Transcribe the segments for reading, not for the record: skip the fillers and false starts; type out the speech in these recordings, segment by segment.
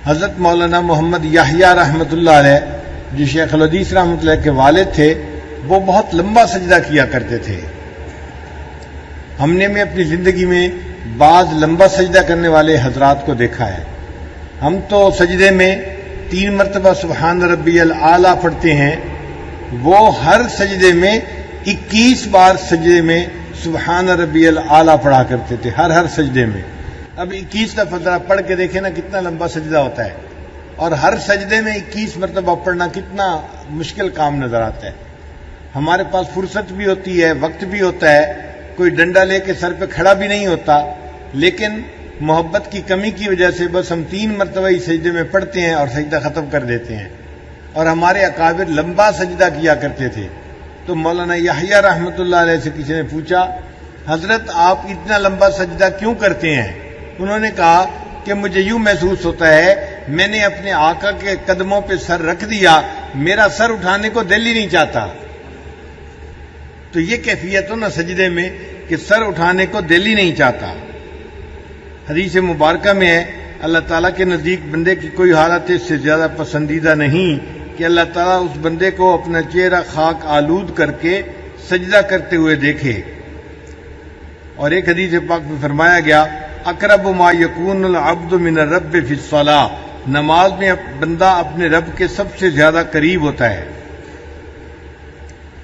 حضرت مولانا محمد یحییٰ رحمۃ اللہ علیہ جو شیخ الحدیث رحمۃ اللہ کے والد تھے، وہ بہت لمبا سجدہ کیا کرتے تھے۔ ہم نے بھی اپنی زندگی میں بعض لمبا سجدہ کرنے والے حضرات کو دیکھا ہے۔ ہم تو سجدے میں 3 مرتبہ سبحان ربی الاعلیٰ پڑھتے ہیں، وہ ہر سجدے میں 21 بار سجدے میں سبحان ربی الاعلیٰ پڑھا کرتے تھے، ہر سجدے میں۔ اب 21 دفعہ ذرا پڑھ کے دیکھیں نا کتنا لمبا سجدہ ہوتا ہے، اور ہر سجدے میں 21 مرتبہ پڑھنا کتنا مشکل کام نظر آتا ہے۔ ہمارے پاس فرصت بھی ہوتی ہے، وقت بھی ہوتا ہے، کوئی ڈنڈا لے کے سر پہ کھڑا بھی نہیں ہوتا، لیکن محبت کی کمی کی وجہ سے بس ہم 3 مرتبہ ہی سجدے میں پڑھتے ہیں اور سجدہ ختم کر دیتے ہیں۔ اور ہمارے اکابر لمبا سجدہ کیا کرتے تھے۔ تو مولانا یحییٰ رحمۃ اللہ علیہ سے کسی نے پوچھا، حضرت آپ اتنا لمبا سجدہ کیوں کرتے ہیں؟ انہوں نے کہا کہ مجھے یوں محسوس ہوتا ہے میں نے اپنے آقا کے قدموں پہ سر رکھ دیا، میرا سر اٹھانے کو دل ہی نہیں چاہتا۔ تو یہ کیفیت ہو نا سجدے میں کہ سر اٹھانے کو دل ہی نہیں چاہتا۔ حدیث مبارکہ میں ہے اللہ تعالیٰ کے نزدیک بندے کی کوئی حالت اس سے زیادہ پسندیدہ نہیں کہ اللہ تعالیٰ اس بندے کو اپنا چہرہ خاک آلود کر کے سجدہ کرتے ہوئے دیکھے۔ اور ایک حدیث پاک میں فرمایا گیا اقرب ما یکون العبد من الرب فی الصلاۃ، نماز میں بندہ اپنے رب کے سب سے زیادہ قریب ہوتا ہے۔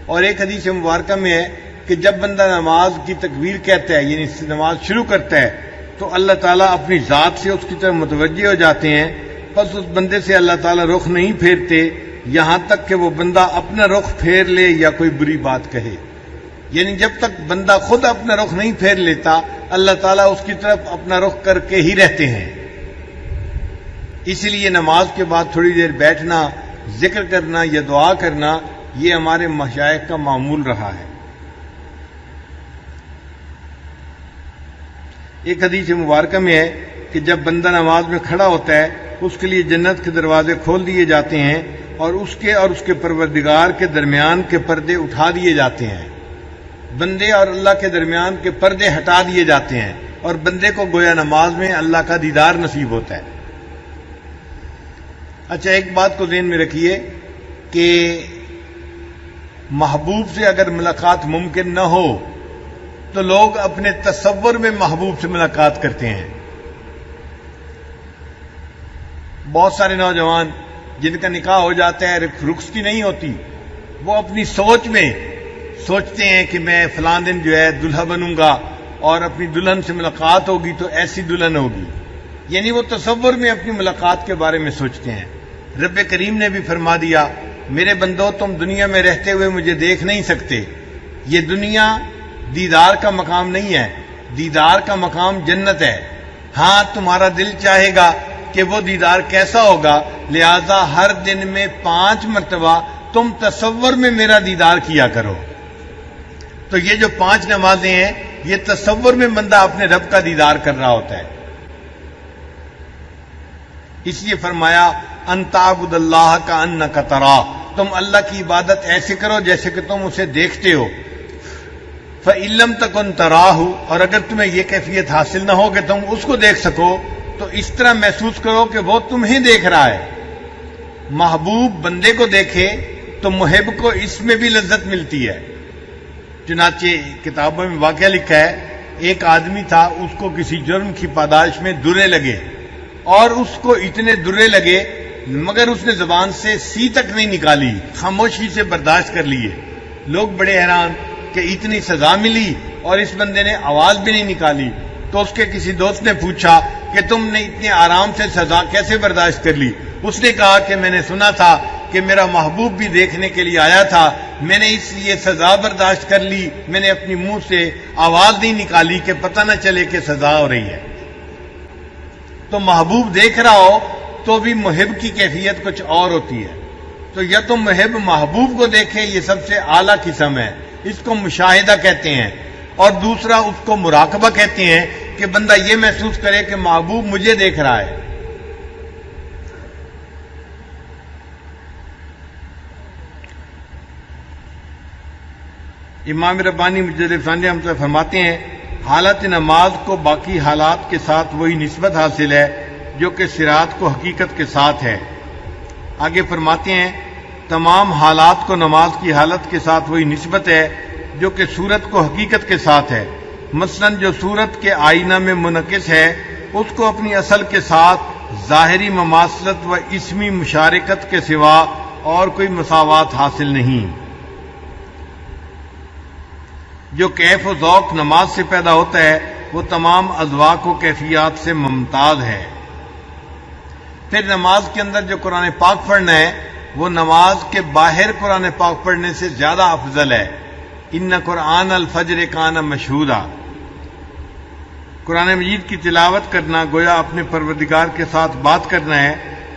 اور ایک حدیث مبارکہ میں ہے کہ جب بندہ نماز کی تکبیر کہتا ہے یعنی نماز شروع کرتا ہے تو اللہ تعالیٰ اپنی ذات سے اس کی طرف متوجہ ہو جاتے ہیں، بس اس بندے سے اللہ تعالیٰ رخ نہیں پھیرتے یہاں تک کہ وہ بندہ اپنا رخ پھیر لے یا کوئی بری بات کہے۔ یعنی جب تک بندہ خود اپنا رخ نہیں پھیر لیتا اللہ تعالیٰ اس کی طرف اپنا رخ کر کے ہی رہتے ہیں۔ اس لیے نماز کے بعد تھوڑی دیر بیٹھنا، ذکر کرنا یا دعا کرنا یہ ہمارے مشائخ کا معمول رہا ہے۔ ایک حدیث مبارکہ میں ہے کہ جب بندہ نماز میں کھڑا ہوتا ہے اس کے لیے جنت کے دروازے کھول دیے جاتے ہیں اور اس کے پروردگار کے درمیان کے پردے اٹھا دیے جاتے ہیں، بندے اور اللہ کے درمیان کے پردے ہٹا دیے جاتے ہیں، اور بندے کو گویا نماز میں اللہ کا دیدار نصیب ہوتا ہے۔ اچھا، ایک بات کو ذہن میں رکھیے کہ محبوب سے اگر ملاقات ممکن نہ ہو تو لوگ اپنے تصور میں محبوب سے ملاقات کرتے ہیں۔ بہت سارے نوجوان جن کا نکاح ہو جاتا ہے رخصتی نہیں ہوتی، وہ اپنی سوچ میں سوچتے ہیں کہ میں فلاں دن جو ہے دلہا بنوں گا اور اپنی دلہن سے ملاقات ہوگی تو ایسی دلہن ہوگی، یعنی وہ تصور میں اپنی ملاقات کے بارے میں سوچتے ہیں۔ رب کریم نے بھی فرما دیا میرے بندو تم دنیا میں رہتے ہوئے مجھے دیکھ نہیں سکتے، یہ دنیا دیدار کا مقام نہیں ہے، دیدار کا مقام جنت ہے۔ ہاں تمہارا دل چاہے گا کہ وہ دیدار کیسا ہوگا، لہذا ہر دن میں 5 مرتبہ تم تصور میں میرا دیدار کیا کرو۔ تو یہ جو 5 نمازیں ہیں یہ تصور میں بندہ اپنے رب کا دیدار کر رہا ہوتا ہے۔ اس لیے فرمایا ان تعبد اللہ کأنک تراہ، تم اللہ کی عبادت ایسے کرو جیسے کہ تم اسے دیکھتے ہو۔ فإن لم تکن تراہ، اور اگر تمہیں یہ کیفیت حاصل نہ ہو کہ تم اس کو دیکھ سکو تو اس طرح محسوس کرو کہ وہ تمہیں دیکھ رہا ہے۔ محبوب بندے کو دیکھے تو محب کو اس میں بھی لذت ملتی ہے۔ چنانچہ کتابوں میں واقعہ لکھا ہے ایک آدمی تھا، اس کو کسی جرم کی پاداش میں درے لگے، اور اس کو اتنے درے لگے مگر اس نے زبان سے سی تک نہیں نکالی، خاموشی سے برداشت کر لیے۔ لوگ بڑے حیران کہ اتنی سزا ملی اور اس بندے نے آواز بھی نہیں نکالی۔ تو اس کے کسی دوست نے پوچھا کہ تم نے اتنے آرام سے سزا کیسے برداشت کر لی؟ اس نے کہا کہ میں نے سنا تھا کہ میرا محبوب بھی دیکھنے کے لیے آیا تھا، میں نے اس لیے سزا برداشت کر لی، میں نے اپنی منہ سے آواز نہیں نکالی کہ پتہ نہ چلے کہ سزا ہو رہی ہے۔ تو محبوب دیکھ رہا ہو تو بھی محب کی کیفیت کچھ اور ہوتی ہے۔ تو یا تو محب محبوب کو دیکھے، یہ سب سے اعلیٰ قسم ہے، اس کو مشاہدہ کہتے ہیں، اور دوسرا اس کو مراقبہ کہتے ہیں کہ بندہ یہ محسوس کرے کہ محبوب مجھے دیکھ رہا ہے۔ امام ربانی مجدد ثانی رحمۃ اللہ فرماتے ہیں حالت نماز کو باقی حالات کے ساتھ وہی نسبت حاصل ہے جو کہ صراط کو حقیقت کے ساتھ ہے۔ آگے فرماتے ہیں تمام حالات کو نماز کی حالت کے ساتھ وہی نسبت ہے جو کہ صورت کو حقیقت کے ساتھ ہے۔ مثلاً جو صورت کے آئینہ میں منعکس ہے اس کو اپنی اصل کے ساتھ ظاہری مماثلت و اسمی مشارکت کے سوا اور کوئی مساوات حاصل نہیں۔ جو کیف و ذوق نماز سے پیدا ہوتا ہے وہ تمام اذواق و کیفیات سے ممتاز ہے۔ پھر نماز کے اندر جو قرآن پاک پڑھنا ہے وہ نماز کے باہر قرآن پاک پڑھنے سے زیادہ افضل ہے۔ ان قرآن الفجر کان مشہودا، قرآن مجید کی تلاوت کرنا گویا اپنے پروردگار کے ساتھ بات کرنا ہے۔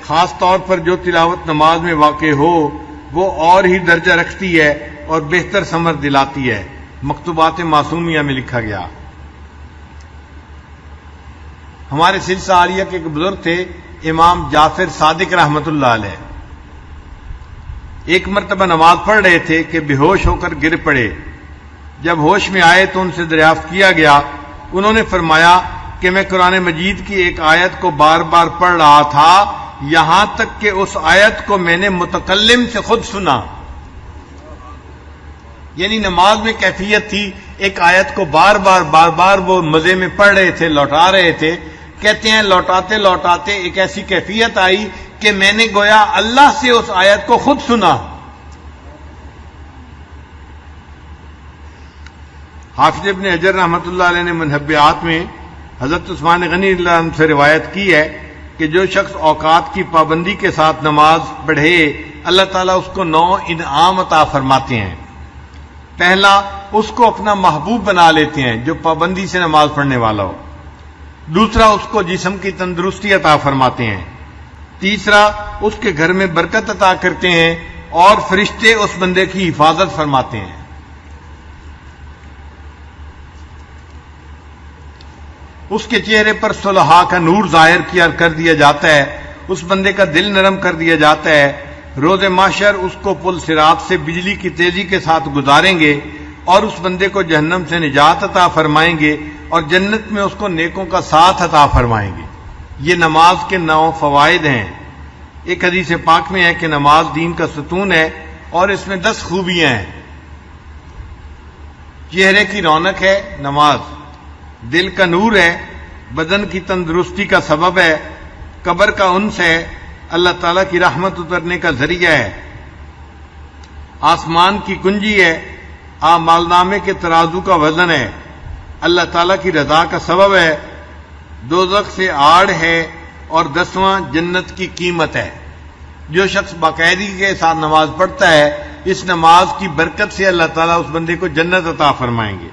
خاص طور پر جو تلاوت نماز میں واقع ہو وہ اور ہی درجہ رکھتی ہے اور بہتر ثمر دلاتی ہے۔ مکتوبات معصومیہ میں لکھا گیا۔ ہمارے سلسلہ عالیہ کے ایک بزرگ تھے امام جعفر صادق رحمت اللہ علیہ، ایک مرتبہ نماز پڑھ رہے تھے کہ بے ہوش ہو کر گر پڑے۔ جب ہوش میں آئے تو ان سے دریافت کیا گیا، انہوں نے فرمایا کہ میں قرآن مجید کی ایک آیت کو بار بار پڑھ رہا تھا یہاں تک کہ اس آیت کو میں نے متکلم سے خود سنا۔ یعنی نماز میں کیفیت تھی، ایک آیت کو بار بار وہ مزے میں پڑھ رہے تھے، لوٹا رہے تھے۔ کہتے ہیں لوٹاتے لوٹاتے ایک ایسی کیفیت آئی کہ میں نے گویا اللہ سے اس آیت کو خود سنا۔ حافظ ابن حجر رحمۃ اللہ علیہ نے منہبات میں حضرت عثمان غنی اللہ عنہ سے روایت کی ہے کہ جو شخص اوقات کی پابندی کے ساتھ نماز پڑھے اللہ تعالیٰ اس کو 9 انعام عطا فرماتے ہیں۔ پہلا، اس کو اپنا محبوب بنا لیتے ہیں جو پابندی سے نماز پڑھنے والا ہو۔ دوسرا، اس کو جسم کی تندرستی عطا فرماتے ہیں۔ تیسرا، اس کے گھر میں برکت عطا کرتے ہیں اور فرشتے اس بندے کی حفاظت فرماتے ہیں۔ اس کے چہرے پر صلحاء کا نور ظاہر کر دیا جاتا ہے، اس بندے کا دل نرم کر دیا جاتا ہے۔ روز محشر اس کو پل صراط سے بجلی کی تیزی کے ساتھ گزاریں گے اور اس بندے کو جہنم سے نجات عطا فرمائیں گے اور جنت میں اس کو نیکوں کا ساتھ عطا فرمائیں گے۔ یہ نماز کے 9 فوائد ہیں۔ ایک حدیث پاک میں ہے کہ نماز دین کا ستون ہے اور اس میں 10 خوبیاں ہیں۔ چہرے کی رونق ہے نماز، دل کا نور ہے، بدن کی تندرستی کا سبب ہے، قبر کا انس ہے، اللہ تعالیٰ کی رحمت اترنے کا ذریعہ ہے، آسمان کی کنجی ہے، اعمال نامے کے ترازو کا وزن ہے، اللہ تعالیٰ کی رضا کا سبب ہے، دوزخ سے آڑ ہے اور 10واں جنت کی قیمت ہے۔ جو شخص باقاعدگی کے ساتھ نماز پڑھتا ہے اس نماز کی برکت سے اللہ تعالیٰ اس بندے کو جنت عطا فرمائیں گے۔